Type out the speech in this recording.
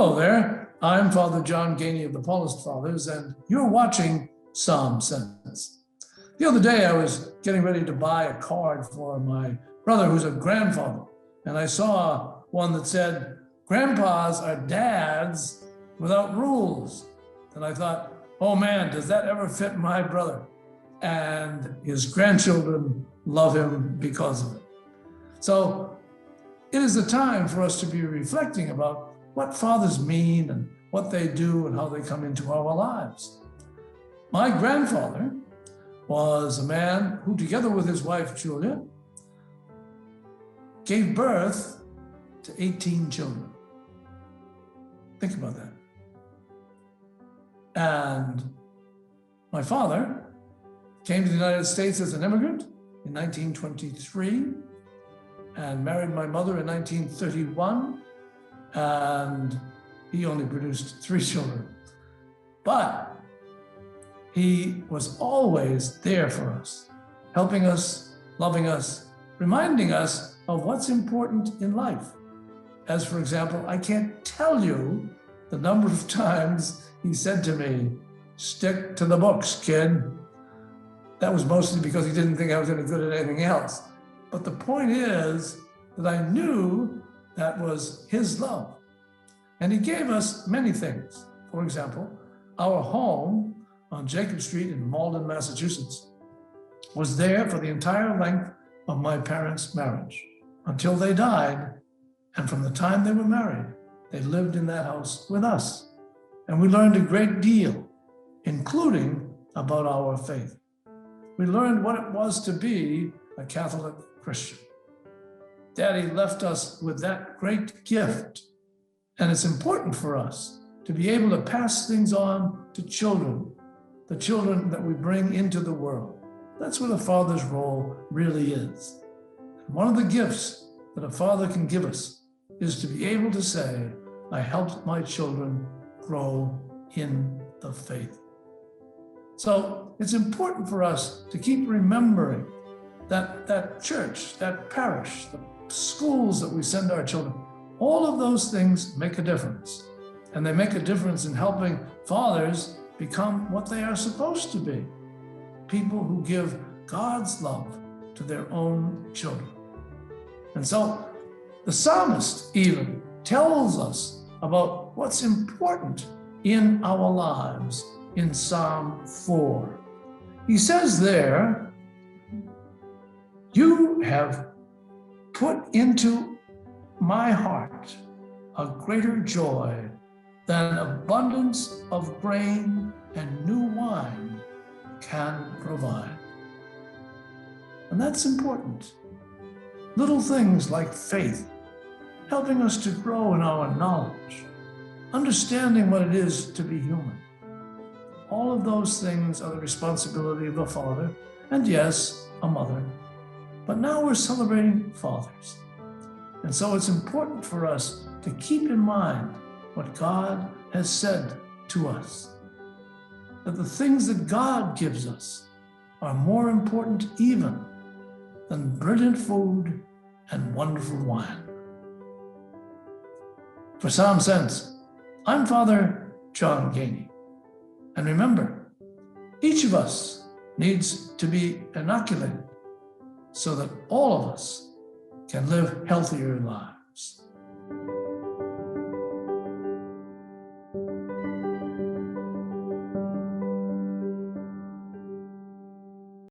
Hello there, I'm Father John Geaney of the Paulist Fathers, and you're watching Psalm Sense. The other day I was getting ready to buy a card for my brother who's a grandfather, and I saw one that said, "Grandpas are dads without rules." And I thought, oh man, does that ever fit my brother? And his grandchildren love him because of it. So it is a time for us to be reflecting about what fathers mean and what they do and how they come into our lives. My grandfather was a man who, together with his wife, Julia, gave birth to 18 children. Think about that. And my father came to the United States as an immigrant in 1923 and married my mother in 1931. And he only produced 3 children. But he was always there for us, helping us, loving us, reminding us of what's important in life. As for example, I can't tell you the number of times he said to me, "Stick to the books, kid." That was mostly because he didn't think I was any good at anything else. But the point is that I knew that was his love. And he gave us many things. For example, our home on Jacob Street in Malden, Massachusetts, was there for the entire length of my parents' marriage until they died. And from the time they were married, they lived in that house with us. And we learned a great deal, including about our faith. We learned what it was to be a Catholic Christian. Daddy left us with that great gift. And it's important for us to be able to pass things on to children, the children that we bring into the world. That's what a father's role really is. And one of the gifts that a father can give us is to be able to say, "I helped my children grow in the faith." So it's important for us to keep remembering that church, that parish, the schools that we send our children, all of those things make a difference. And they make a difference in helping fathers become what they are supposed to be, people who give God's love to their own children. And so the psalmist even tells us about what's important in our lives in Psalm 4. He says there, "You have put into my heart a greater joy than abundance of grain and new wine can provide." And that's important. Little things like faith, helping us to grow in our knowledge, understanding what it is to be human. All of those things are the responsibility of a father, and yes, a mother. But now we're celebrating fathers. And so it's important for us to keep in mind what God has said to us, that the things that God gives us are more important even than brilliant food and wonderful wine. For Psalm Sense, I'm Father John Geaney. And remember, each of us needs to be inoculated so that all of us can live healthier lives.